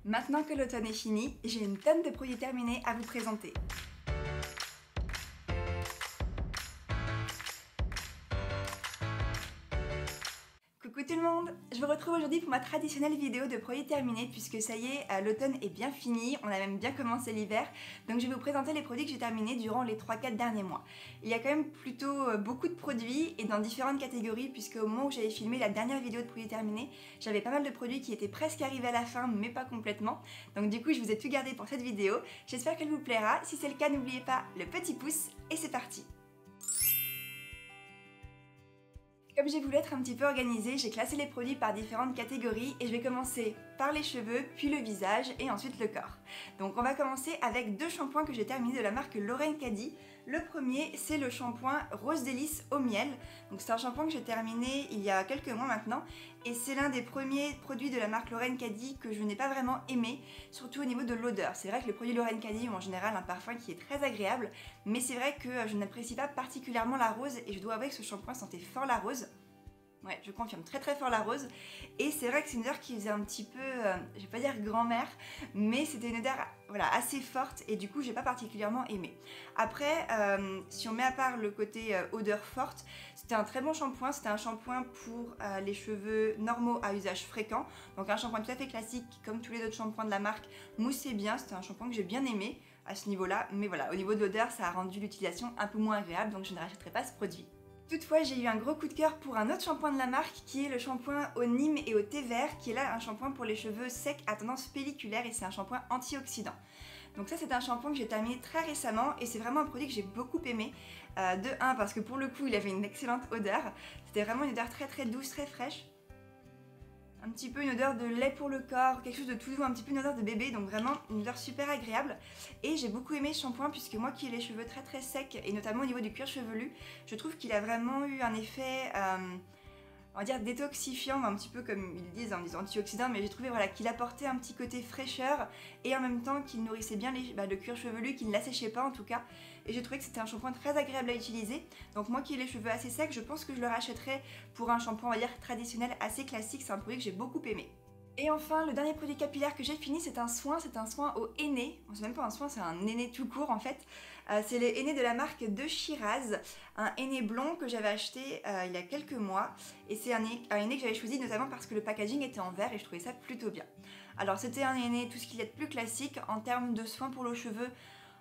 Maintenant que l'automne est fini, j'ai une tonne de produits terminés à vous présenter. Coucou tout le monde, je vous retrouve aujourd'hui pour ma traditionnelle vidéo de produits terminés puisque ça y est, l'automne est bien fini, on a même bien commencé l'hiver, donc je vais vous présenter les produits que j'ai terminés durant les 3-4 derniers mois. Il y a quand même plutôt beaucoup de produits et dans différentes catégories puisque au moment où j'avais filmé la dernière vidéo de produits terminés, j'avais pas mal de produits qui étaient presque arrivés à la fin mais pas complètement, donc du coup je vous ai tout gardé pour cette vidéo, j'espère qu'elle vous plaira, si c'est le cas n'oubliez pas le petit pouce et c'est parti. Comme j'ai voulu être un petit peu organisée, j'ai classé les produits par différentes catégories et je vais commencer par les cheveux, puis le visage et ensuite le corps. Donc on va commencer avec deux shampoings que j'ai terminés de la marque Lorraine Caddy. Le premier c'est le shampoing Rose Délice au miel. Donc c'est un shampoing que j'ai terminé il y a quelques mois maintenant et c'est l'un des premiers produits de la marque Lorraine Caddy que je n'ai pas vraiment aimé, surtout au niveau de l'odeur. C'est vrai que les produits Lorraine Caddy ont en général un parfum qui est très agréable, mais c'est vrai que je n'apprécie pas particulièrement la rose et je dois avouer que ce shampoing sentait fort la rose. Ouais, je confirme très fort la rose. Et c'est vrai que c'est une odeur qui faisait un petit peu, je vais pas dire grand-mère, mais c'était une odeur voilà, assez forte et du coup j'ai pas particulièrement aimé. Après, si on met à part le côté odeur forte, c'était un très bon shampoing. C'était un shampoing pour les cheveux normaux à usage fréquent. Donc un shampoing tout à fait classique, comme tous les autres shampoings de la marque, moussait bien. C'était un shampoing que j'ai bien aimé à ce niveau-là. Mais voilà, au niveau de l'odeur, ça a rendu l'utilisation un peu moins agréable, donc je ne rachèterai pas ce produit. Toutefois, j'ai eu un gros coup de cœur pour un autre shampoing de la marque qui est le shampoing au Nîmes et au thé vert, qui est là un shampoing pour les cheveux secs à tendance pelliculaire et c'est un shampoing antioxydant. Donc ça c'est un shampoing que j'ai terminé très récemment et c'est vraiment un produit que j'ai beaucoup aimé. De un parce que pour le coup il avait une excellente odeur, c'était vraiment une odeur très douce, très fraîche. Un petit peu une odeur de lait pour le corps, quelque chose de tout doux, un petit peu une odeur de bébé, donc vraiment une odeur super agréable. Et j'ai beaucoup aimé ce shampoing puisque moi qui ai les cheveux très secs, et notamment au niveau du cuir chevelu, je trouve qu'il a vraiment eu un effet, on va dire détoxifiant, un petit peu comme ils disent en disant antioxydant, mais j'ai trouvé voilà, qu'il apportait un petit côté fraîcheur et en même temps qu'il nourrissait bien le cuir chevelu, qu'il ne l'asséchait pas en tout cas. Et j'ai trouvé que c'était un shampoing très agréable à utiliser. Donc moi qui ai les cheveux assez secs, je pense que je le rachèterais pour un shampoing on va dire traditionnel assez classique, c'est un produit que j'ai beaucoup aimé. Et enfin, le dernier produit capillaire que j'ai fini, c'est un soin au henné. Bon, c'est même pas un soin, c'est un henné tout court en fait. C'est le henné de la marque de Shiraz, un henné blond que j'avais acheté il y a quelques mois. Et c'est un henné que j'avais choisi notamment parce que le packaging était en verre et je trouvais ça plutôt bien. Alors c'était un henné, tout ce qu'il y a de plus classique en termes de soins pour le cheveu.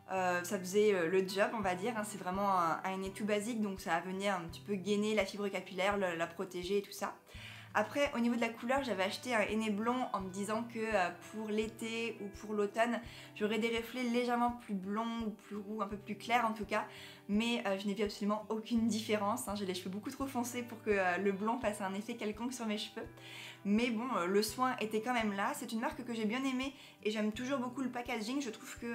Ça faisait le job on va dire, hein. C'est vraiment un henné tout basique donc ça va venir un petit peu gainer la fibre capillaire, la protéger et tout ça. Après, au niveau de la couleur, j'avais acheté un henné blond en me disant que pour l'été ou pour l'automne, j'aurais des reflets légèrement plus blonds ou plus roux, un peu plus clairs en tout cas. Mais je n'ai vu absolument aucune différence, hein. J'ai les cheveux beaucoup trop foncés pour que le blond fasse un effet quelconque sur mes cheveux. Mais bon, le soin était quand même là. C'est une marque que j'ai bien aimée et j'aime toujours beaucoup le packaging. Je trouve que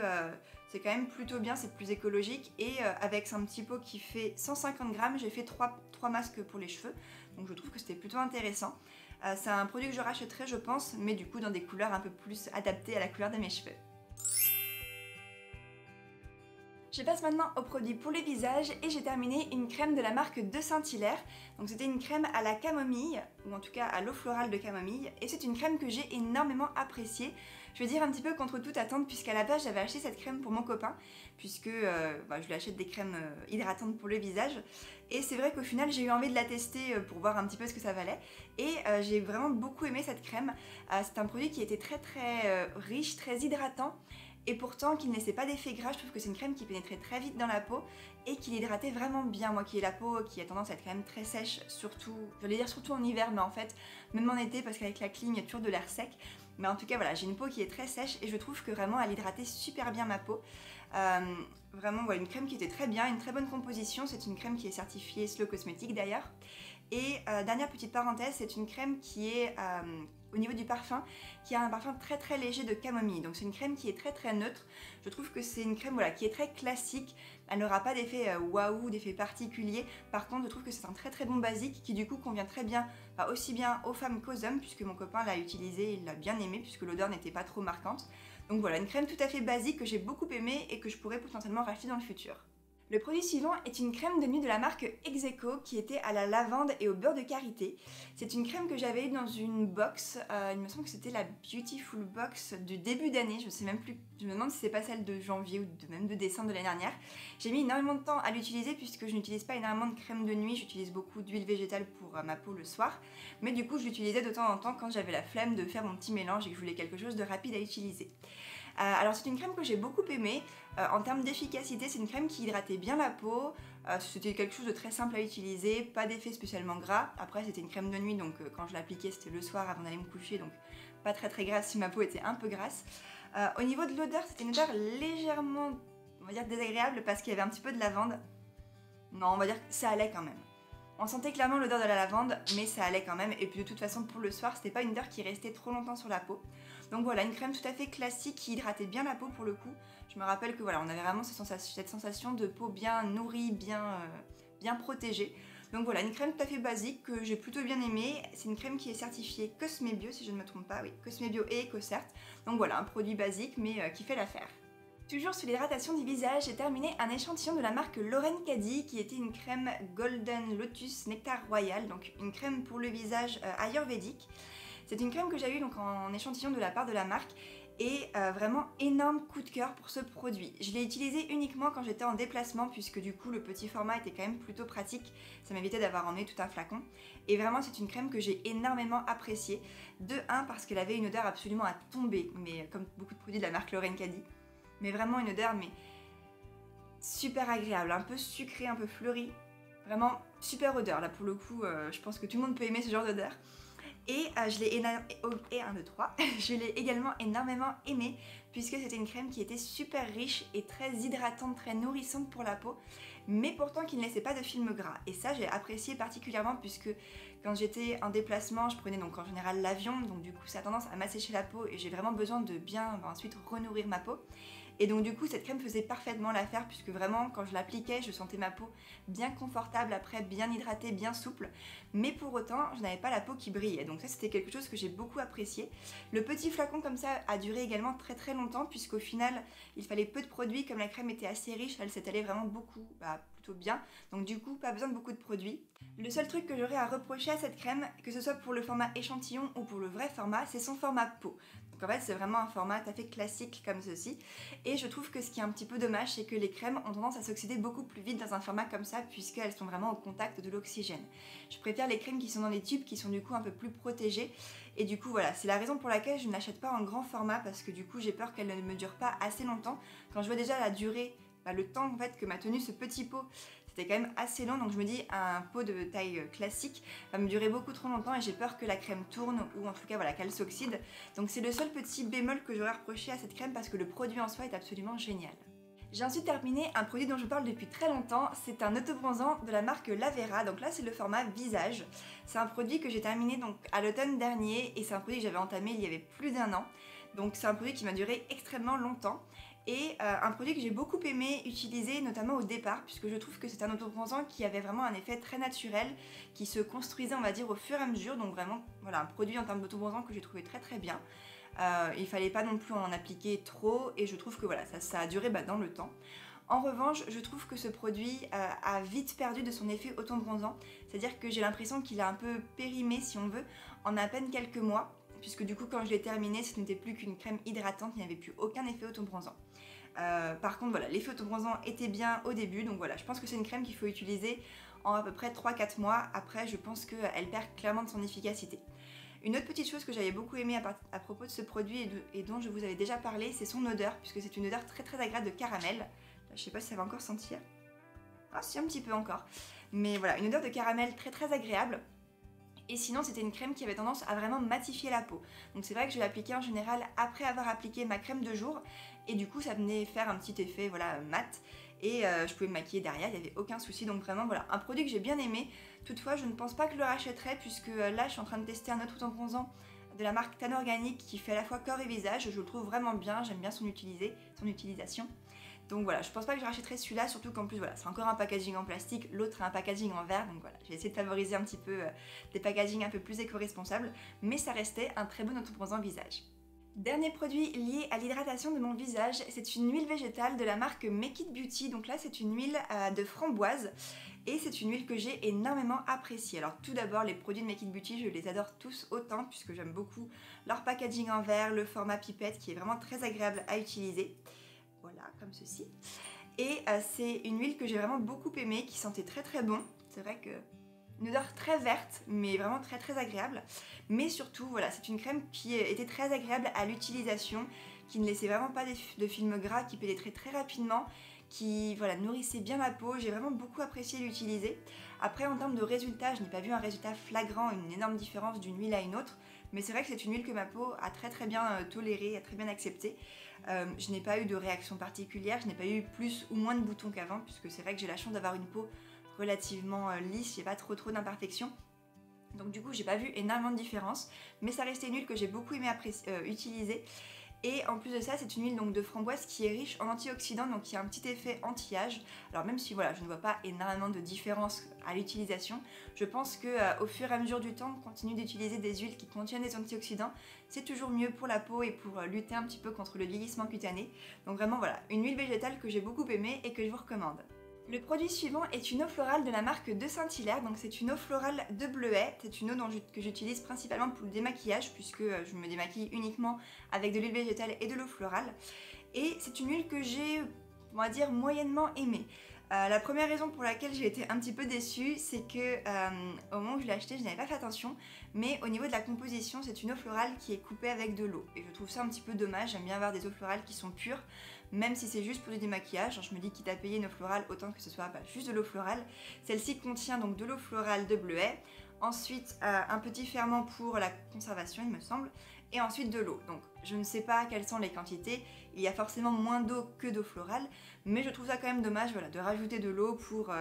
c'est quand même plutôt bien, c'est plus écologique. Et avec un petit pot qui fait 150 grammes, j'ai fait 3 masques pour les cheveux. Donc je trouve que c'était plutôt intéressant. C'est un produit que je rachèterai je pense, mais du coup dans des couleurs un peu plus adaptées à la couleur de mes cheveux. Je passe maintenant au produit pour le visage et j'ai terminé une crème de la marque de Saint-Hilaire. Donc c'était une crème à la camomille, ou en tout cas à l'eau florale de camomille, et c'est une crème que j'ai énormément appréciée. Je vais dire un petit peu contre toute attente puisqu'à la base j'avais acheté cette crème pour mon copain, puisque je lui achète des crèmes hydratantes pour le visage. Et c'est vrai qu'au final j'ai eu envie de la tester pour voir un petit peu ce que ça valait. Et j'ai vraiment beaucoup aimé cette crème. C'est un produit qui était très riche, très hydratant. Et pourtant qui ne laissait pas d'effet gras, je trouve que c'est une crème qui pénétrait très vite dans la peau et qui l'hydratait vraiment bien. Moi qui ai la peau qui a tendance à être quand même très sèche, surtout, j'allais dire surtout en hiver, mais en fait même en été parce qu'avec la clim il y a toujours de l'air sec. Mais en tout cas voilà, j'ai une peau qui est très sèche et je trouve que vraiment elle hydratait super bien ma peau. Vraiment voilà, une crème qui était très bien, une très bonne composition, c'est une crème qui est certifiée Slow Cosmétique d'ailleurs. Et dernière petite parenthèse, c'est une crème qui est au niveau du parfum, qui a un parfum très léger de camomille. Donc c'est une crème qui est très neutre. Je trouve que c'est une crème voilà, qui est très classique. Elle n'aura pas d'effet waouh, d'effet particulier. Par contre, je trouve que c'est un très bon basique qui du coup convient très bien, aussi bien aux femmes qu'aux hommes, puisque mon copain l'a utilisé, il l'a bien aimé, puisque l'odeur n'était pas trop marquante. Donc voilà, une crème tout à fait basique que j'ai beaucoup aimée et que je pourrais potentiellement racheter dans le futur. Le produit suivant est une crème de nuit de la marque Execo qui était à la lavande et au beurre de karité. C'est une crème que j'avais eue dans une box, il me semble que c'était la Beautiful Box du début d'année, je sais même plus, je me demande si c'est pas celle de janvier ou même de décembre de l'année dernière. J'ai mis énormément de temps à l'utiliser puisque je n'utilise pas énormément de crème de nuit, j'utilise beaucoup d'huile végétale pour ma peau le soir, mais du coup je l'utilisais de temps en temps quand j'avais la flemme de faire mon petit mélange et que je voulais quelque chose de rapide à utiliser. Alors c'est une crème que j'ai beaucoup aimée, en termes d'efficacité c'est une crème qui hydratait bien la peau, c'était quelque chose de très simple à utiliser, pas d'effet spécialement gras, après c'était une crème de nuit donc quand je l'appliquais c'était le soir avant d'aller me coucher donc pas très grasse si ma peau était un peu grasse. Au niveau de l'odeur c'était une odeur légèrement on va dire désagréable parce qu'il y avait un petit peu de lavande, non on va dire que ça allait quand même. On sentait clairement l'odeur de la lavande, mais ça allait quand même. Et puis de toute façon, pour le soir, c'était pas une odeur qui restait trop longtemps sur la peau. Donc voilà, une crème tout à fait classique qui hydratait bien la peau pour le coup. Je me rappelle que voilà, on avait vraiment cette sensation de peau bien nourrie, bien protégée. Donc voilà, une crème tout à fait basique que j'ai plutôt bien aimée. C'est une crème qui est certifiée Cosme Bio, si je ne me trompe pas. Oui, Cosme Bio et EcoCert. Donc voilà, un produit basique, mais qui fait l'affaire. Toujours sur l'hydratation du visage, j'ai terminé un échantillon de la marque Lauren Caddy qui était une crème Golden Lotus Nectar Royal, donc une crème pour le visage ayurvédique. C'est une crème que j'ai eue donc en échantillon de la part de la marque et vraiment énorme coup de cœur pour ce produit. Je l'ai utilisé uniquement quand j'étais en déplacement puisque du coup le petit format était quand même plutôt pratique, ça m'évitait d'avoir emmené tout un flacon et vraiment c'est une crème que j'ai énormément appréciée. De 1 parce qu'elle avait une odeur absolument à tomber, mais comme beaucoup de produits de la marque Lauren Caddy. Mais vraiment une odeur super agréable, un peu sucrée, un peu fleurie. Vraiment super odeur, là pour le coup, je pense que tout le monde peut aimer ce genre d'odeur. Et je l'ai également énormément aimée puisque c'était une crème qui était super riche et très hydratante, très nourrissante pour la peau, mais pourtant qui ne laissait pas de film gras. Et ça j'ai apprécié particulièrement puisque quand j'étais en déplacement, je prenais donc en général l'avion, donc du coup ça a tendance à m'assécher la peau et j'ai vraiment besoin de bien ensuite renourrir ma peau. Et donc du coup cette crème faisait parfaitement l'affaire puisque vraiment quand je l'appliquais je sentais ma peau bien confortable après, bien hydratée, bien souple, mais pour autant je n'avais pas la peau qui brillait, donc ça c'était quelque chose que j'ai beaucoup apprécié. Le petit flacon comme ça a duré également très longtemps puisqu'au final il fallait peu de produits, comme la crème était assez riche, elle s'étalait vraiment beaucoup, plutôt bien, donc du coup pas besoin de beaucoup de produits. Le seul truc que j'aurais à reprocher à cette crème, que ce soit pour le format échantillon ou pour le vrai format, c'est son format peau. Donc en fait c'est vraiment un format tout à fait classique comme ceci et je trouve que ce qui est un petit peu dommage c'est que les crèmes ont tendance à s'oxyder beaucoup plus vite dans un format comme ça puisqu'elles sont vraiment au contact de l'oxygène. Je préfère les crèmes qui sont dans les tubes qui sont du coup un peu plus protégées et du coup voilà, c'est la raison pour laquelle je ne l'achète pas en grand format parce que du coup j'ai peur qu'elle ne me dure pas assez longtemps. Quand je vois déjà la durée, le temps en fait que m'a tenu ce petit pot, c'était quand même assez long, donc je me dis un pot de taille classique va me durer beaucoup trop longtemps et j'ai peur que la crème tourne ou en tout cas voilà, qu'elle s'oxyde. Donc c'est le seul petit bémol que j'aurais reproché à cette crème parce que le produit en soi est absolument génial. J'ai ensuite terminé un produit dont je parle depuis très longtemps, c'est un autobronzant de la marque Lavera, donc là c'est le format visage. C'est un produit que j'ai terminé donc à l'automne dernier et c'est un produit que j'avais entamé il y avait plus d'1 an. Donc c'est un produit qui m'a duré extrêmement longtemps. Et un produit que j'ai beaucoup aimé utiliser notamment au départ puisque je trouve que c'est un autobronzant qui avait vraiment un effet très naturel qui se construisait on va dire au fur et à mesure, donc vraiment voilà un produit en termes d'autobronzant que j'ai trouvé très bien. Il fallait pas non plus en appliquer trop et je trouve que voilà ça a duré dans le temps. En revanche, je trouve que ce produit a vite perdu de son effet autobronzant, c'est-à-dire que j'ai l'impression qu'il a un peu périmé si on veut en à peine quelques mois. Puisque du coup quand je l'ai terminé ce n'était plus qu'une crème hydratante, il n'y avait plus aucun effet autobronzant. Par contre voilà, l'effet autobronzant était bien au début, donc voilà, je pense que c'est une crème qu'il faut utiliser en à peu près 3-4 mois, après je pense qu'elle perd clairement de son efficacité. Une autre petite chose que j'avais beaucoup aimé à propos de ce produit et dont je vous avais déjà parlé, c'est son odeur, puisque c'est une odeur très agréable de caramel. Là, je sais pas si ça va encore sentir. Ah si, un petit peu encore. Mais voilà, une odeur de caramel très agréable. Et sinon c'était une crème qui avait tendance à vraiment matifier la peau. Donc c'est vrai que je l'appliquais en général après avoir appliqué ma crème de jour. Et du coup ça venait faire un petit effet voilà, mat. Et je pouvais me maquiller derrière, il n'y avait aucun souci. Donc vraiment voilà, un produit que j'ai bien aimé. Toutefois je ne pense pas que je le rachèterai puisque là je suis en train de tester un autre autobronzant de la marque Tan Organic qui fait à la fois corps et visage. Je le trouve vraiment bien, j'aime bien son utilisation. Donc voilà, je pense pas que je rachèterai celui-là, surtout qu'en plus voilà, c'est encore un packaging en plastique, l'autre a un packaging en verre, donc voilà, je vais essayer de favoriser un petit peu des packagings un peu plus éco-responsables, mais ça restait un très bon autobronzant visage. Dernier produit lié à l'hydratation de mon visage, c'est une huile végétale de la marque Make It Beauty. Donc là c'est une huile de framboise et c'est une huile que j'ai énormément appréciée. Alors tout d'abord les produits de Make It Beauty je les adore tous autant puisque j'aime beaucoup leur packaging en verre, le format pipette qui est vraiment très agréable à utiliser. Voilà, comme ceci. Et c'est une huile que j'ai vraiment beaucoup aimée, qui sentait très très bon. C'est vrai que une odeur très verte, mais vraiment très très agréable. Mais surtout, voilà, c'est une crème qui était très agréable à l'utilisation, qui ne laissait vraiment pas de films gras, qui pénétrait très rapidement, qui voilà, nourrissait bien ma peau. J'ai vraiment beaucoup apprécié l'utiliser. Après, en termes de résultats, je n'ai pas vu un résultat flagrant, une énorme différence d'une huile à une autre. Mais c'est vrai que c'est une huile que ma peau a très très bien tolérée, a très bien acceptée. Je n'ai pas eu de réaction particulière, je n'ai pas eu plus ou moins de boutons qu'avant, puisque c'est vrai que j'ai la chance d'avoir une peau relativement lisse, j'ai pas trop d'imperfections. Donc du coup j'ai pas vu énormément de différence, mais ça restait une huile que j'ai beaucoup aimé utiliser. Et en plus de ça, c'est une huile donc de framboise qui est riche en antioxydants, donc qui a un petit effet anti-âge. Alors même si voilà, je ne vois pas énormément de différence à l'utilisation, je pense que au fur et à mesure du temps, continuer d'utiliser des huiles qui contiennent des antioxydants, c'est toujours mieux pour la peau et pour lutter un petit peu contre le vieillissement cutané. Donc vraiment voilà, une huile végétale que j'ai beaucoup aimée et que je vous recommande. Le produit suivant est une eau florale de la marque de Saint-Hilaire, donc c'est une eau florale de bleuet, c'est une eau que j'utilise principalement pour le démaquillage puisque je me démaquille uniquement avec de l'huile végétale et de l'eau florale. Et c'est une huile que j'ai, on va dire, moyennement aimée. La première raison pour laquelle j'ai été un petit peu déçue, c'est que au moment où je l'ai achetée, je n'avais pas fait attention, mais au niveau de la composition, c'est une eau florale qui est coupée avec de l'eau. Et je trouve ça un petit peu dommage, j'aime bien avoir des eaux florales qui sont pures, même si c'est juste pour du démaquillage. Alors je me dis quitte à payer une eau florale, autant que ce soit juste de l'eau florale. Celle-ci contient donc de l'eau florale de bleuet, ensuite un petit ferment pour la conservation il me semble, et ensuite de l'eau. Donc je ne sais pas quelles sont les quantités, il y a forcément moins d'eau que d'eau florale, mais je trouve ça quand même dommage voilà, de rajouter de l'eau pour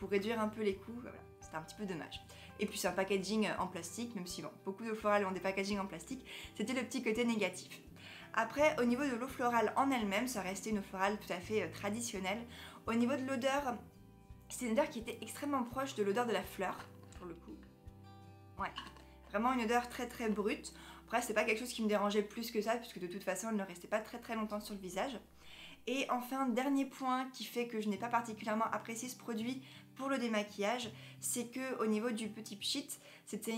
réduire un peu les coûts, voilà, c'est un petit peu dommage. Et puis c'est un packaging en plastique, même si bon, beaucoup d'eau florale ont des packagings en plastique, c'était le petit côté négatif. Après, au niveau de l'eau florale en elle-même, ça restait une eau florale tout à fait traditionnelle. Au niveau de l'odeur, c'est une odeur qui était extrêmement proche de l'odeur de la fleur, pour le coup. Ouais, vraiment une odeur très très brute. Après, c'est pas quelque chose qui me dérangeait plus que ça, puisque de toute façon, elle ne restait pas très longtemps sur le visage. Et enfin, dernier point qui fait que je n'ai pas particulièrement apprécié ce produit pour le démaquillage, c'est que au niveau du petit pchit, c'était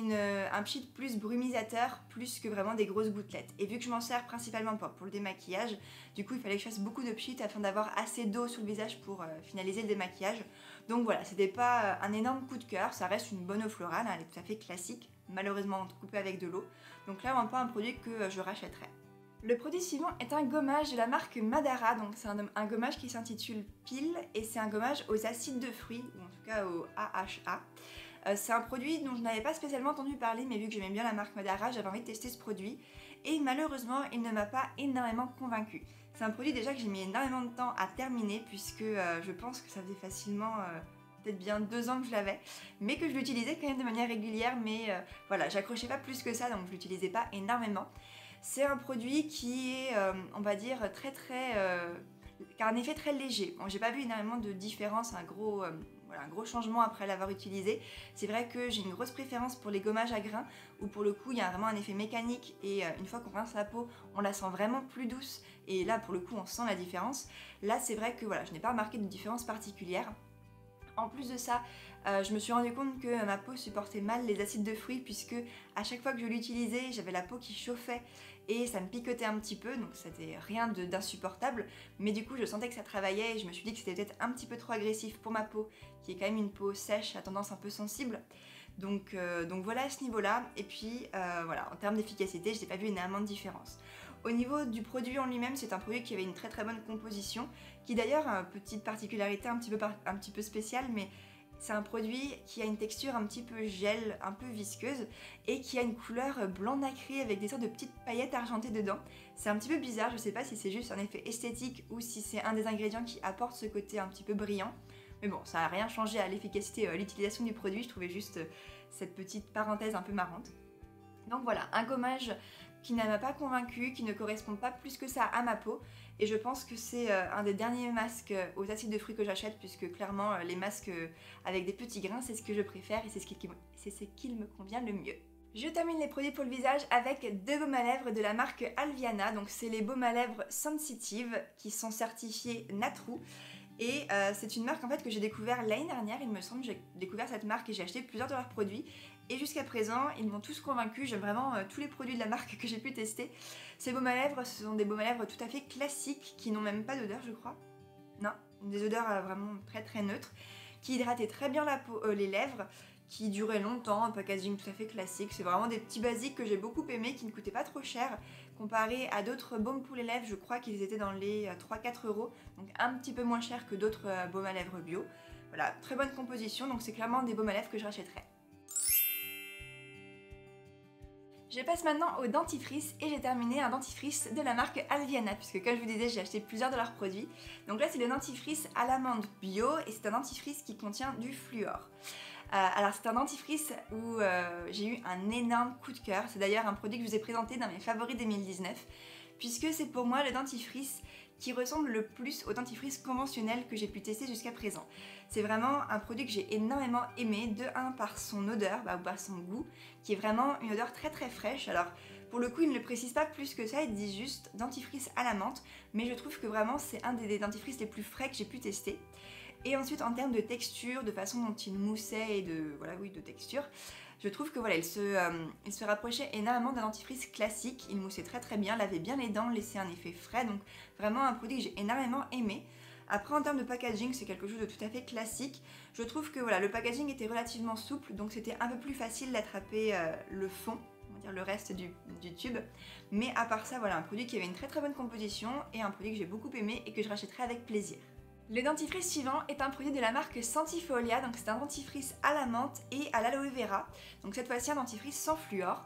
un pchit plus brumisateur, plus que vraiment des grosses gouttelettes. Et vu que je m'en sers principalement pour le démaquillage, du coup il fallait que je fasse beaucoup de pchit afin d'avoir assez d'eau sur le visage pour finaliser le démaquillage. Donc voilà, c'était pas un énorme coup de cœur, ça reste une bonne eau florale, hein, elle est tout à fait classique, malheureusement coupée avec de l'eau. Donc là, pas un produit que je rachèterais. Le produit suivant est un gommage de la marque Madara, donc c'est un gommage qui s'intitule Peel et c'est un gommage aux acides de fruits, ou en tout cas au AHA. C'est un produit dont je n'avais pas spécialement entendu parler, mais vu que j'aimais bien la marque Madara, j'avais envie de tester ce produit et malheureusement il ne m'a pas énormément convaincue. C'est un produit déjà que j'ai mis énormément de temps à terminer puisque je pense que ça faisait facilement peut-être bien 2 ans que je l'avais, mais que je l'utilisais quand même de manière régulière, mais voilà, j'accrochais pas plus que ça, donc je l'utilisais pas énormément. C'est un produit qui est, on va dire, qui a un effet très léger. Bon, j'ai pas vu énormément de différence, un gros changement après l'avoir utilisé. C'est vrai que j'ai une grosse préférence pour les gommages à grains, où pour le coup il y a vraiment un effet mécanique et une fois qu'on rince la peau, on la sent vraiment plus douce et là pour le coup on sent la différence. Là c'est vrai que voilà, je n'ai pas remarqué de différence particulière. En plus de ça, je me suis rendu compte que ma peau supportait mal les acides de fruits puisque à chaque fois que je l'utilisais, j'avais la peau qui chauffait et ça me picotait un petit peu, donc c'était rien d'insupportable. Mais du coup, je sentais que ça travaillait et je me suis dit que c'était peut-être un petit peu trop agressif pour ma peau, qui est quand même une peau sèche, à tendance un peu sensible. Donc voilà à ce niveau-là. Et puis voilà, en termes d'efficacité, je n'ai pas vu énormément de différence. Au niveau du produit en lui-même, c'est un produit qui avait une très bonne composition, qui d'ailleurs a une petite particularité un petit peu spéciale, mais c'est un produit qui a une texture un petit peu gel, un peu visqueuse, et qui a une couleur blanc nacré avec des sortes de petites paillettes argentées dedans. C'est un petit peu bizarre, je sais pas si c'est juste un effet esthétique ou si c'est un des ingrédients qui apporte ce côté un petit peu brillant. Mais bon, ça n'a rien changé à l'efficacité, à l'utilisation du produit, je trouvais juste cette petite parenthèse un peu marrante. Donc voilà, un gommage qui ne m'a pas convaincue, qui ne correspond pas plus que ça à ma peau. Et je pense que c'est un des derniers masques aux acides de fruits que j'achète, puisque clairement les masques avec des petits grains, c'est ce que je préfère et c'est ce qui me convient le mieux. Je termine les produits pour le visage avec deux baumes à lèvres de la marque Alviana. Donc c'est les baumes à lèvres Sensitive qui sont certifiés Natrou. Et c'est une marque en fait que j'ai découvert l'année dernière, il me semble. J'ai découvert cette marque et j'ai acheté plusieurs de leurs produits. Et jusqu'à présent, ils m'ont tous convaincu. J'aime vraiment tous les produits de la marque que j'ai pu tester. Ces baumes à lèvres, ce sont des baumes à lèvres tout à fait classiques qui n'ont même pas d'odeur, je crois. Non, des odeurs vraiment très très neutres, qui hydrataient très bien la peau, les lèvres, qui duraient longtemps, un packaging tout à fait classique. C'est vraiment des petits basiques que j'ai beaucoup aimés, qui ne coûtaient pas trop cher. Comparé à d'autres baumes pour les lèvres, je crois qu'ils étaient dans les 3-4 euros, donc un petit peu moins cher que d'autres baumes à lèvres bio. Voilà, très bonne composition, donc c'est clairement des baumes à lèvres que je rachèterais. Je passe maintenant au dentifrice et j'ai terminé un dentifrice de la marque Alviana puisque comme je vous disais j'ai acheté plusieurs de leurs produits. Donc là c'est le dentifrice à l'amande bio et c'est un dentifrice qui contient du fluor. Alors c'est un dentifrice où j'ai eu un énorme coup de cœur, c'est d'ailleurs un produit que je vous ai présenté dans mes favoris 2019 puisque c'est pour moi le dentifrice qui ressemble le plus au dentifrice conventionnel que j'ai pu tester jusqu'à présent. C'est vraiment un produit que j'ai énormément aimé, de 1 par son odeur, ou par son goût, qui est vraiment une odeur très très fraîche. Alors pour le coup il ne le précise pas plus que ça, il dit juste dentifrice à la menthe, mais je trouve que vraiment c'est un des dentifrices les plus frais que j'ai pu tester. Et ensuite en termes de texture, de façon dont il moussait et de texture, je trouve que voilà, il se rapprochait énormément d'un dentifrice classique, il moussait très très bien, lavait bien les dents, laissait un effet frais, donc vraiment un produit que j'ai énormément aimé. Après en termes de packaging, c'est quelque chose de tout à fait classique. Je trouve que voilà, le packaging était relativement souple, donc c'était un peu plus facile d'attraper le fond, on va dire le reste du tube. Mais à part ça, voilà, un produit qui avait une très très bonne composition et un produit que j'ai beaucoup aimé et que je rachèterai avec plaisir. Le dentifrice suivant est un produit de la marque Sentifolia, donc c'est un dentifrice à la menthe et à l'aloe vera. Donc cette fois-ci un dentifrice sans fluor.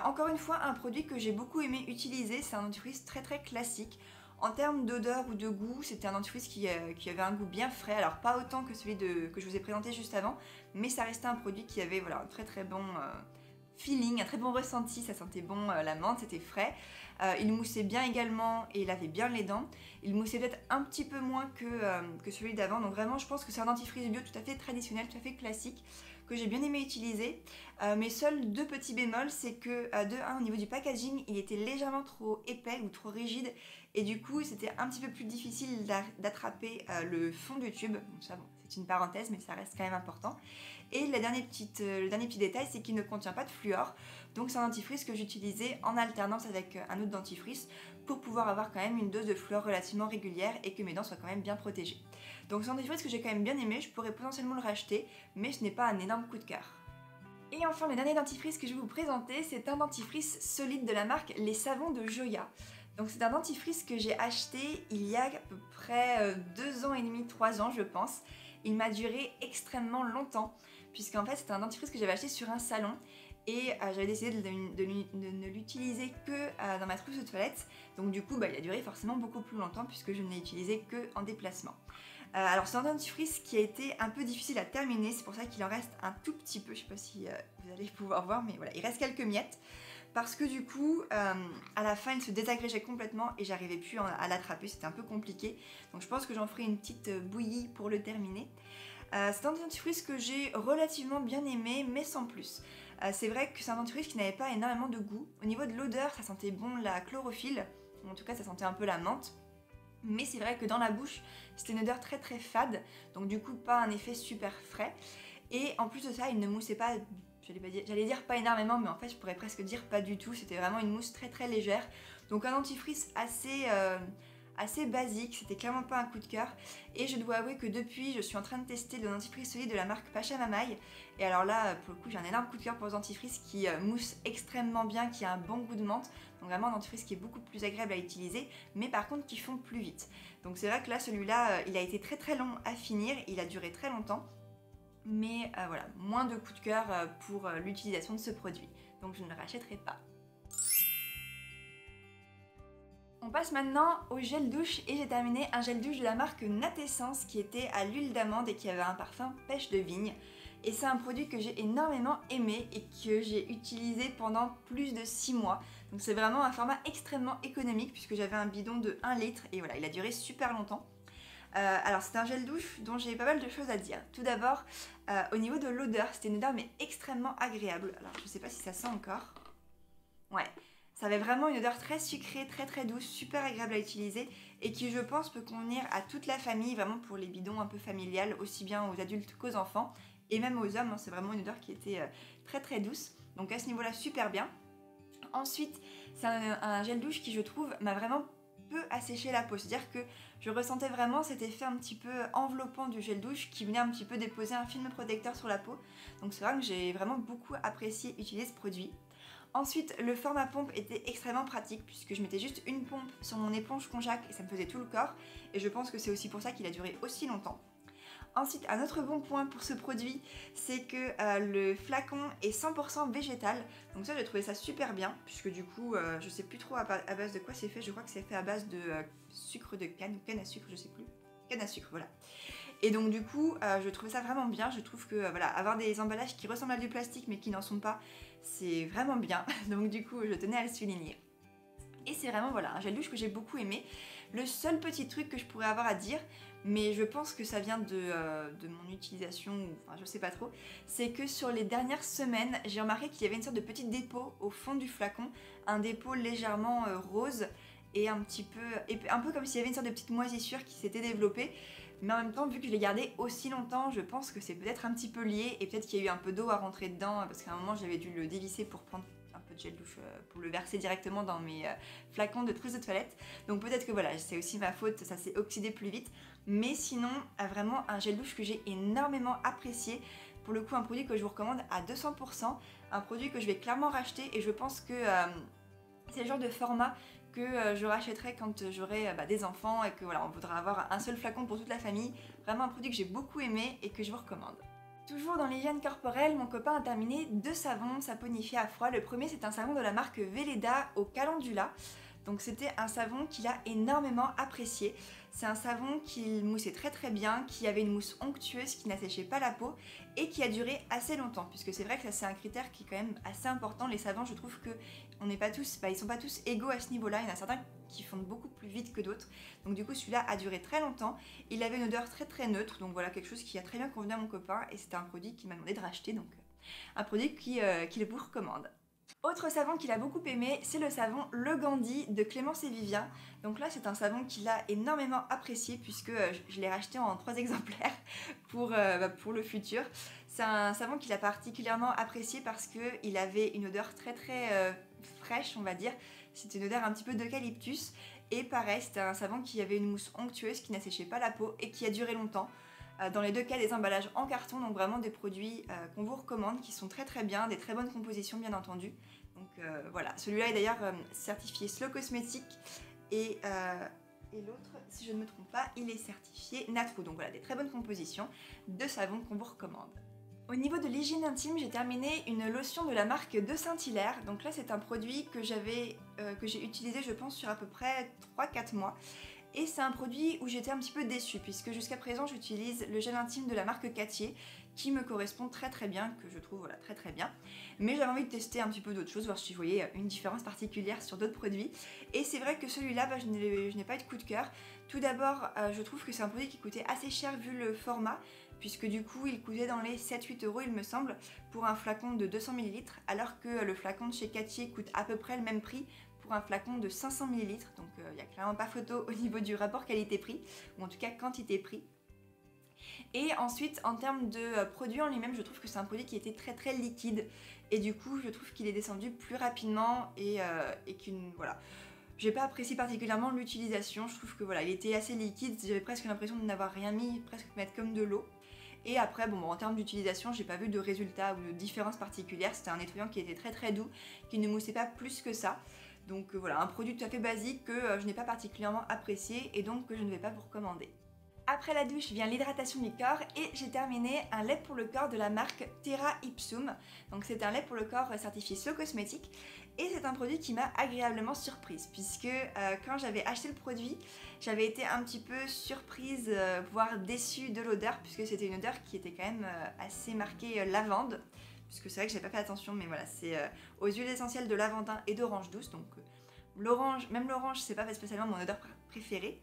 Encore une fois un produit que j'ai beaucoup aimé utiliser, c'est un dentifrice très très classique. En termes d'odeur ou de goût, c'était un dentifrice qui avait un goût bien frais, alors pas autant que celui que je vous ai présenté juste avant, mais ça restait un produit qui avait voilà, un très très bon feeling, un très bon ressenti, ça sentait bon la menthe, c'était frais. Il moussait bien également et il avait bien les dents. Il moussait peut-être un petit peu moins que celui d'avant, donc vraiment je pense que c'est un dentifrice bio tout à fait traditionnel, tout à fait classique, que j'ai bien aimé utiliser. Mes seuls deux petits bémols, c'est que de 1 au niveau du packaging, il était légèrement trop épais ou trop rigide et du coup c'était un petit peu plus difficile d'attraper le fond du tube. Donc ça bon, c'est une parenthèse mais ça reste quand même important. Et le dernier petit détail, c'est qu'il ne contient pas de fluor, donc c'est un dentifrice que j'utilisais en alternance avec un autre dentifrice pour pouvoir avoir quand même une dose de fluor relativement régulière et que mes dents soient quand même bien protégées. Donc c'est un dentifrice que j'ai quand même bien aimé, je pourrais potentiellement le racheter, mais ce n'est pas un énorme coup de cœur. Et enfin le dernier dentifrice que je vais vous présenter, c'est un dentifrice solide de la marque Les Savons de Joya. Donc c'est un dentifrice que j'ai acheté il y a à peu près 2 ans et demi, 3 ans je pense. Il m'a duré extrêmement longtemps, puisqu'en fait c'était un dentifrice que j'avais acheté sur un salon et j'avais décidé de ne l'utiliser que dans ma trousse de toilette. Donc du coup il a duré forcément beaucoup plus longtemps puisque je ne l'ai utilisé que en déplacement. Alors c'est un dentifrice qui a été un peu difficile à terminer, c'est pour ça qu'il en reste un tout petit peu, je sais pas si vous allez pouvoir voir, mais voilà, il reste quelques miettes. Parce que du coup, à la fin, il se désagrégeait complètement et j'arrivais plus à l'attraper, c'était un peu compliqué. Donc je pense que j'en ferai une petite bouillie pour le terminer. C'est un dentifrice que j'ai relativement bien aimé, mais sans plus. C'est vrai que c'est un dentifrice qui n'avait pas énormément de goût. Au niveau de l'odeur, ça sentait bon la chlorophylle, en tout cas ça sentait un peu la menthe. Mais c'est vrai que dans la bouche, c'était une odeur très très fade, donc du coup pas un effet super frais. Et en plus de ça, il ne moussait pas, j'allais dire pas énormément, mais en fait je pourrais presque dire pas du tout. C'était vraiment une mousse très très légère. Donc un dentifrice assez basique, c'était clairement pas un coup de cœur. Et je dois avouer que depuis, je suis en train de tester le dentifrice solide de la marque Pachamamaï. Et alors là, pour le coup, j'ai un énorme coup de cœur pour ce dentifrice qui mousse extrêmement bien, qui a un bon goût de menthe. Donc vraiment un dentifrice qui est beaucoup plus agréable à utiliser, mais par contre qui fond plus vite. Donc c'est vrai que là, celui-là, il a été très très long à finir, il a duré très longtemps. Mais voilà, moins de coup de cœur pour l'utilisation de ce produit. Donc je ne le rachèterai pas. On passe maintenant au gel douche et j'ai terminé un gel douche de la marque Natessence qui était à l'huile d'amande et qui avait un parfum pêche de vigne. Et c'est un produit que j'ai énormément aimé et que j'ai utilisé pendant plus de 6 mois. Donc c'est vraiment un format extrêmement économique puisque j'avais un bidon de 1 litre et voilà, il a duré super longtemps. Alors c'est un gel douche dont j'ai pas mal de choses à dire. Tout d'abord, au niveau de l'odeur, c'était une odeur mais extrêmement agréable. Alors je sais pas si ça sent encore. Ouais, ça avait vraiment une odeur très sucrée, très douce, super agréable à utiliser et qui je pense peut convenir à toute la famille, vraiment pour les bidons un peu familiales, aussi bien aux adultes qu'aux enfants et même aux hommes, hein. C'est vraiment une odeur qui était très douce, donc à ce niveau là super bien. Ensuite c'est un gel douche qui je trouve m'a vraiment peu asséché la peau, c'est-à-dire que je ressentais vraiment cet effet un petit peu enveloppant du gel douche qui venait un petit peu déposer un film protecteur sur la peau, donc c'est vrai que j'ai vraiment beaucoup apprécié utiliser ce produit. Ensuite, le format pompe était extrêmement pratique puisque je mettais juste une pompe sur mon éponge Conjac et ça me faisait tout le corps et je pense que c'est aussi pour ça qu'il a duré aussi longtemps. Ensuite, un autre bon point pour ce produit, c'est que le flacon est 100% végétal, donc ça j'ai trouvé ça super bien puisque du coup je sais plus trop à base de quoi c'est fait, je crois que c'est fait à base de sucre de canne ou canne à sucre, je sais plus, canne à sucre voilà. Et donc du coup, je trouvais ça vraiment bien. Je trouve que voilà, avoir des emballages qui ressemblent à du plastique mais qui n'en sont pas, c'est vraiment bien. Donc du coup, je tenais à le souligner. Et c'est vraiment voilà, un gel douche que j'ai beaucoup aimé. Le seul petit truc que je pourrais avoir à dire, mais je pense que ça vient de mon utilisation, enfin je sais pas trop, c'est que sur les dernières semaines, j'ai remarqué qu'il y avait une sorte de petit dépôt au fond du flacon, un dépôt légèrement rose et un peu comme s'il y avait une sorte de petite moisissure qui s'était développée. Mais en même temps, vu que je l'ai gardé aussi longtemps, je pense que c'est peut-être un petit peu lié et peut-être qu'il y a eu un peu d'eau à rentrer dedans parce qu'à un moment j'avais dû le dévisser pour prendre un peu de gel douche pour le verser directement dans mes flacons de trousse de toilette. Donc peut-être que voilà, c'est aussi ma faute, ça s'est oxydé plus vite. Mais sinon, vraiment un gel douche que j'ai énormément apprécié. Pour le coup, un produit que je vous recommande à 200%, un produit que je vais clairement racheter et je pense que c'est le genre de format que je rachèterai quand j'aurai des enfants et que voilà, on voudra avoir un seul flacon pour toute la famille. Vraiment un produit que j'ai beaucoup aimé et que je vous recommande. Toujours dans l'hygiène corporelle, mon copain a terminé 2 savons saponifiés à froid. Le premier c'est un savon de la marque Velleda au calendula. Donc c'était un savon qu'il a énormément apprécié. C'est un savon qui moussait très bien, qui avait une mousse onctueuse, qui n'asséchait pas la peau et qui a duré assez longtemps. Puisque c'est vrai que ça c'est un critère qui est quand même assez important. Les savons, je trouve que on n'est pas tous, ils sont pas tous égaux à ce niveau-là. Il y en a certains qui fondent beaucoup plus vite que d'autres. Donc du coup celui-là a duré très longtemps. Il avait une odeur très neutre. Donc voilà quelque chose qui a très bien convenu à mon copain et c'était un produit qui m'a demandé de racheter. Donc un produit qu'il vous recommande. Autre savon qu'il a beaucoup aimé, c'est le savon Le Gandhi de Clémence et Vivien. Donc là, c'est un savon qu'il a énormément apprécié puisque je l'ai racheté en 3 exemplaires pour le futur. C'est un savon qu'il a particulièrement apprécié parce qu'il avait une odeur très fraîche, on va dire. C'était une odeur un petit peu d'eucalyptus. Et pareil, c'était un savon qui avait une mousse onctueuse qui n'asséchait pas la peau et qui a duré longtemps. Dans les 2 cas, des emballages en carton, donc vraiment des produits qu'on vous recommande, qui sont très bien, des très bonnes compositions bien entendu. Donc voilà, celui-là est d'ailleurs certifié Slow Cosmétique et l'autre, si je ne me trompe pas, il est certifié Natro. Donc voilà, des très bonnes compositions de savons qu'on vous recommande. Au niveau de l'hygiène intime, j'ai terminé une lotion de la marque de Saint-Hilaire. Donc là, c'est un produit que j'ai utilisé, je pense, sur à peu près 3-4 mois. Et c'est un produit où j'étais un petit peu déçue puisque jusqu'à présent j'utilise le gel intime de la marque Cattier qui me correspond très bien, que je trouve voilà, très bien. Mais j'avais envie de tester un petit peu d'autres choses, voir si je voyais une différence particulière sur d'autres produits. Et c'est vrai que celui-là, je n'ai pas eu de coup de cœur. Tout d'abord, je trouve que c'est un produit qui coûtait assez cher vu le format, puisque du coup il coûtait dans les 7-8 € il me semble, pour un flacon de 200 ml, alors que le flacon de chez Cattier coûte à peu près le même prix pour un flacon de 500 ml, donc il n'y a clairement pas photo au niveau du rapport qualité-prix, ou en tout cas quantité-prix. Et ensuite, en termes de produit en lui-même, je trouve que c'est un produit qui était très liquide, et du coup je trouve qu'il est descendu plus rapidement et voilà. J'ai pas apprécié particulièrement l'utilisation, je trouve que voilà, il était assez liquide, j'avais presque l'impression de n'avoir rien mis, presque mettre comme de l'eau. Et après, bon, en termes d'utilisation, j'ai pas vu de résultats ou de différence particulière, c'était un nettoyant qui était très doux, qui ne moussait pas plus que ça. Donc voilà, un produit tout à fait basique que je n'ai pas particulièrement apprécié et donc que je ne vais pas vous recommander. Après la douche vient l'hydratation du corps et j'ai terminé un lait pour le corps de la marque Terra Ipsum. Donc c'est un lait pour le corps certifié Slow Cosmétique et c'est un produit qui m'a agréablement surprise puisque quand j'avais acheté le produit, j'avais été un petit peu surprise, voire déçue de l'odeur puisque c'était une odeur qui était quand même assez marquée lavande. Puisque c'est vrai que j'ai pas fait attention, mais voilà, c'est aux huiles essentielles de lavandin et d'orange douce, donc l'orange, même l'orange, c'est pas spécialement mon odeur préférée.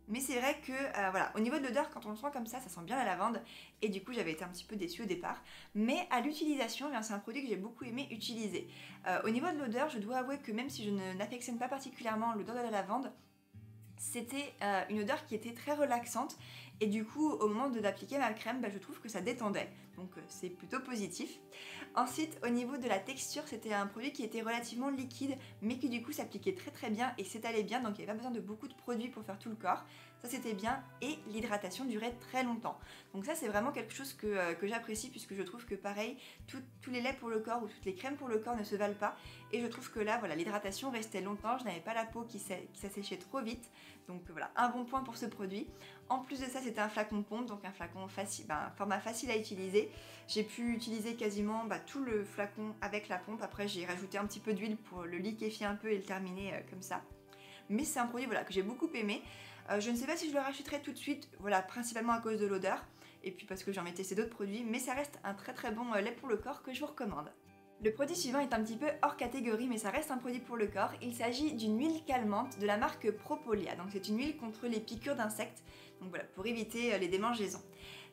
Mais c'est vrai que voilà, au niveau de l'odeur, quand on le sent comme ça sent bien la lavande. Et du coup, j'avais été un petit peu déçue au départ. Mais à l'utilisation, c'est un produit que j'ai beaucoup aimé utiliser. Au niveau de l'odeur, je dois avouer que même si je n'affectionne pas particulièrement l'odeur de la lavande, c'était une odeur qui était très relaxante. Et du coup, au moment d'appliquer ma crème, je trouve que ça détendait. Donc c'est plutôt positif. Ensuite, au niveau de la texture, c'était un produit qui était relativement liquide, mais qui du coup s'appliquait très très bien et s'étalait bien, donc il n'y avait pas besoin de beaucoup de produits pour faire tout le corps. Ça c'était bien, et l'hydratation durait très longtemps. Donc ça c'est vraiment quelque chose que j'apprécie, puisque je trouve que pareil, tous les laits pour le corps ou toutes les crèmes pour le corps ne se valent pas. Et je trouve que là, voilà, l'hydratation restait longtemps, je n'avais pas la peau qui s'asséchait trop vite. Donc voilà, un bon point pour ce produit. En plus de ça, c'était un flacon pompe, donc un flacon facile, format facile à utiliser. J'ai pu utiliser quasiment tout le flacon avec la pompe. Après, j'ai rajouté un petit peu d'huile pour le liquéfier un peu et le terminer comme ça. Mais c'est un produit voilà, que j'ai beaucoup aimé. Je ne sais pas si je le rachèterai tout de suite, voilà, principalement à cause de l'odeur. Et puis parce que j'en ai testé d'autres produits. Mais ça reste un très très bon lait pour le corps que je vous recommande. Le produit suivant est un petit peu hors catégorie, mais ça reste un produit pour le corps. Il s'agit d'une huile calmante de la marque Propolia. Donc c'est une huile contre les piqûres d'insectes, donc voilà, pour éviter les démangeaisons.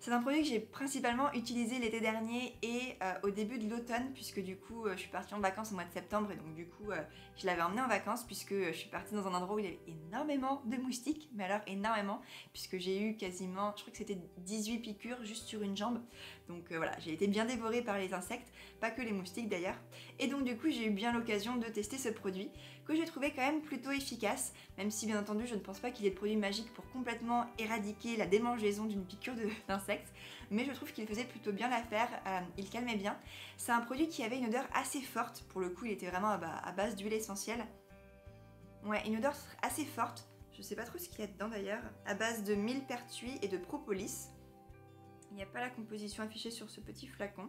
C'est un produit que j'ai principalement utilisé l'été dernier et au début de l'automne, puisque du coup je suis partie en vacances au mois de septembre, et donc du coup je l'avais emmené en vacances, puisque je suis partie dans un endroit où il y avait énormément de moustiques, mais alors énormément, puisque j'ai eu quasiment, je crois que c'était 18 piqûres juste sur une jambe. Donc voilà, j'ai été bien dévorée par les insectes, pas que les moustiques d'ailleurs. Et donc du coup j'ai eu bien l'occasion de tester ce produit, que j'ai trouvé quand même plutôt efficace, même si bien entendu je ne pense pas qu'il y ait de produit magique pour complètement éradiquer la démangeaison d'une piqûre d'insectes. Mais je trouve qu'il faisait plutôt bien l'affaire, il calmait bien. C'est un produit qui avait une odeur assez forte, pour le coup il était vraiment à base d'huile essentielle. Ouais, une odeur assez forte, je sais pas trop ce qu'il y a dedans d'ailleurs, à base de millepertuis et de propolis. Il n'y a pas la composition affichée sur ce petit flacon.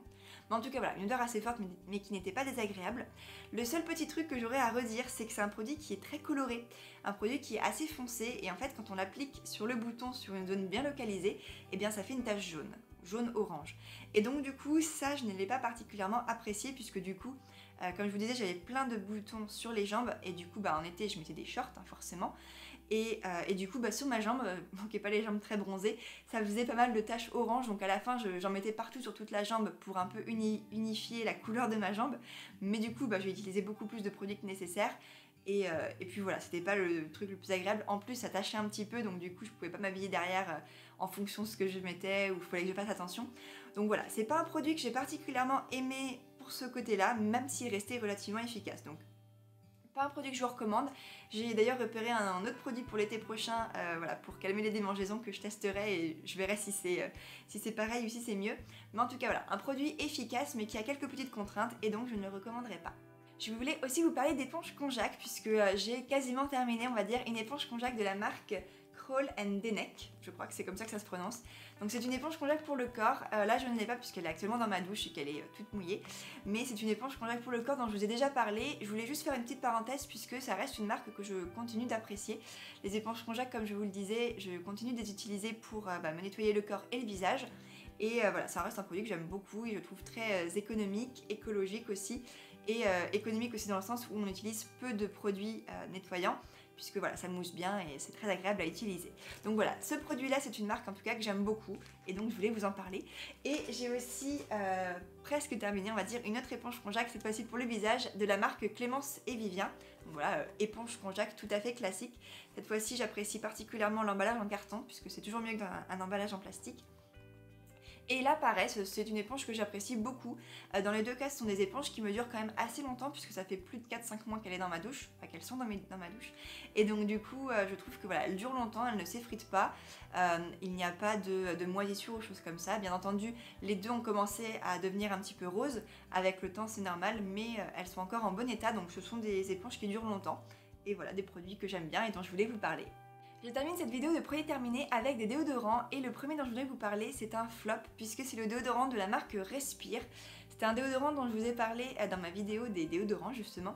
Mais en tout cas voilà, une odeur assez forte mais qui n'était pas désagréable. Le seul petit truc que j'aurais à redire, c'est que c'est un produit qui est très coloré. Un produit qui est assez foncé, et en fait quand on l'applique sur le bouton, sur une zone bien localisée, eh bien ça fait une tache jaune, jaune-orange. Et donc du coup ça je ne l'ai pas particulièrement apprécié, puisque du coup, comme je vous disais, j'avais plein de boutons sur les jambes, et du coup en été je mettais des shorts forcément. Et du coup sur ma jambe, manquez pas les jambes très bronzées, ça faisait pas mal de taches orange, donc à la fin j'en mettais partout sur toute la jambe pour un peu unifier la couleur de ma jambe. Mais du coup j'ai utilisé beaucoup plus de produits que nécessaire. Et puis voilà, c'était pas le truc le plus agréable. En plus ça tachait un petit peu, donc du coup je pouvais pas m'habiller derrière en fonction de ce que je mettais, ou il fallait que je fasse attention. Donc voilà, c'est pas un produit que j'ai particulièrement aimé pour ce côté là, même s'il restait relativement efficace. Donc pas un produit que je vous recommande. J'ai d'ailleurs repéré un autre produit pour l'été prochain, voilà, pour calmer les démangeaisons, que je testerai, et je verrai si c'est pareil ou si c'est mieux. Mais en tout cas voilà, un produit efficace mais qui a quelques petites contraintes, et donc je ne le recommanderais pas. Je voulais aussi vous parler d'éponge konjac, puisque j'ai quasiment terminé, on va dire, une éponge konjac de la marque Kroll & Deneck, je crois que c'est comme ça que ça se prononce. Donc c'est une éponge konjac pour le corps. Là je ne l'ai pas puisqu'elle est actuellement dans ma douche et qu'elle est toute mouillée, mais c'est une éponge konjac pour le corps dont je vous ai déjà parlé. Je voulais juste faire une petite parenthèse, puisque ça reste une marque que je continue d'apprécier. Les éponges konjac, comme je vous le disais, je continue de les utiliser pour me nettoyer le corps et le visage. Et voilà, ça reste un produit que j'aime beaucoup et je trouve très économique, écologique aussi, et économique aussi dans le sens où on utilise peu de produits nettoyants, puisque voilà, ça mousse bien et c'est très agréable à utiliser. Donc voilà, ce produit-là, c'est une marque en tout cas que j'aime beaucoup, et donc je voulais vous en parler. Et j'ai aussi presque terminé, on va dire, une autre éponge konjac, cette fois-ci pour le visage, de la marque Clémence et Vivien. Donc voilà, éponge konjac tout à fait classique. Cette fois-ci, j'apprécie particulièrement l'emballage en carton, puisque c'est toujours mieux qu'un emballage en plastique. Et là pareil, c'est une éponge que j'apprécie beaucoup. Dans les deux cas, ce sont des éponges qui me durent quand même assez longtemps, puisque ça fait plus de 4-5 mois qu'elle est dans ma douche, enfin qu'elles sont dans ma douche. Et donc du coup, je trouve que voilà, elle dure longtemps, elle ne s'effrite pas, il n'y a pas de moisissure ou choses comme ça. Bien entendu, les deux ont commencé à devenir un petit peu roses, avec le temps c'est normal, mais elles sont encore en bon état, donc ce sont des éponges qui durent longtemps. Et voilà, des produits que j'aime bien et dont je voulais vous parler. Je termine cette vidéo de produits terminés avec des déodorants, et le premier dont je voudrais vous parler, c'est un flop, puisque c'est le déodorant de la marque Respire. C'est un déodorant dont je vous ai parlé dans ma vidéo des déodorants justement,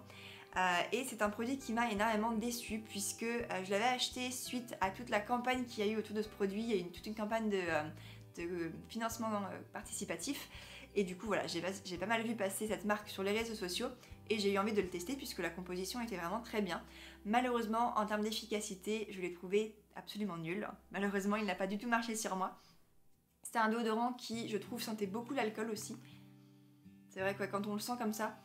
et c'est un produit qui m'a énormément déçue, puisque je l'avais acheté suite à toute la campagne qu'il y a eu autour de ce produit. Il y a eu toute une campagne de financement participatif, et du coup voilà, j'ai pas mal vu passer cette marque sur les réseaux sociaux, et j'ai eu envie de le tester puisque la composition était vraiment très bien. Malheureusement, en termes d'efficacité, je l'ai trouvé absolument nul. Malheureusement, il n'a pas du tout marché sur moi. C'était un déodorant qui, je trouve, sentait beaucoup l'alcool aussi. C'est vrai que quand on le sent comme ça,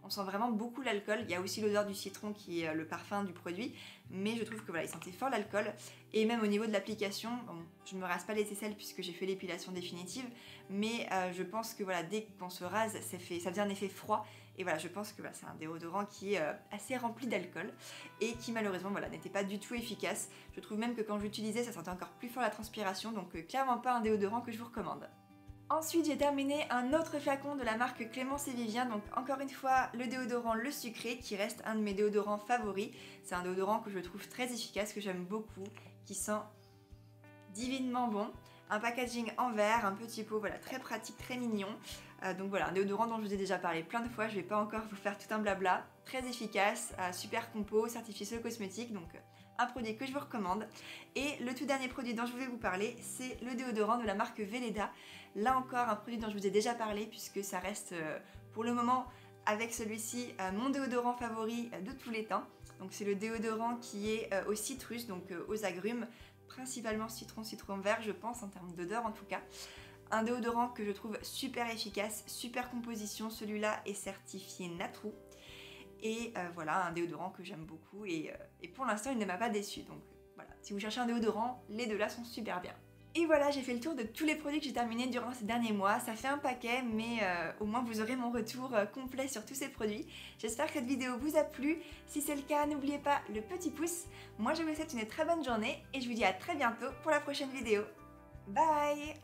on sent vraiment beaucoup l'alcool. Il y a aussi l'odeur du citron qui est le parfum du produit, mais je trouve que voilà, il sentait fort l'alcool. Et même au niveau de l'application, bon, je me rase pas les aisselles puisque j'ai fait l'épilation définitive, mais je pense que voilà, dès qu'on se rase, ça faisait un effet froid. Et voilà, je pense que voilà, c'est un déodorant qui est assez rempli d'alcool et qui malheureusement voilà, n'était pas du tout efficace. Je trouve même que quand j'utilisais, ça sentait encore plus fort la transpiration, donc clairement pas un déodorant que je vous recommande. Ensuite, j'ai terminé un autre flacon de la marque Clémence et Vivien, donc encore une fois le déodorant Le Sucré qui reste un de mes déodorants favoris. C'est un déodorant que je trouve très efficace, que j'aime beaucoup, qui sent divinement bon. Un packaging en verre, un petit pot, voilà, très pratique, très mignon. Donc voilà, un déodorant dont je vous ai déjà parlé plein de fois, je vais pas encore vous faire tout un blabla. Très efficace, super compo, certifié Sceaux Cosmétiques, donc un produit que je vous recommande. Et le tout dernier produit dont je voulais vous parler, c'est le déodorant de la marque Velleda. Là encore, un produit dont je vous ai déjà parlé, puisque ça reste pour le moment, avec celui-ci, mon déodorant favori de tous les temps. Donc c'est le déodorant qui est au citrus, donc aux agrumes, principalement citron vert, je pense, en termes d'odeur en tout cas. Un déodorant que je trouve super efficace, super composition, celui-là est certifié Natrou. Et voilà, un déodorant que j'aime beaucoup et pour l'instant il ne m'a pas déçu. Donc voilà, si vous cherchez un déodorant, les deux là sont super bien. Et voilà, j'ai fait le tour de tous les produits que j'ai terminés durant ces derniers mois. Ça fait un paquet, mais au moins vous aurez mon retour complet sur tous ces produits. J'espère que cette vidéo vous a plu. Si c'est le cas, n'oubliez pas le petit pouce. Moi je vous souhaite une très bonne journée et je vous dis à très bientôt pour la prochaine vidéo. Bye!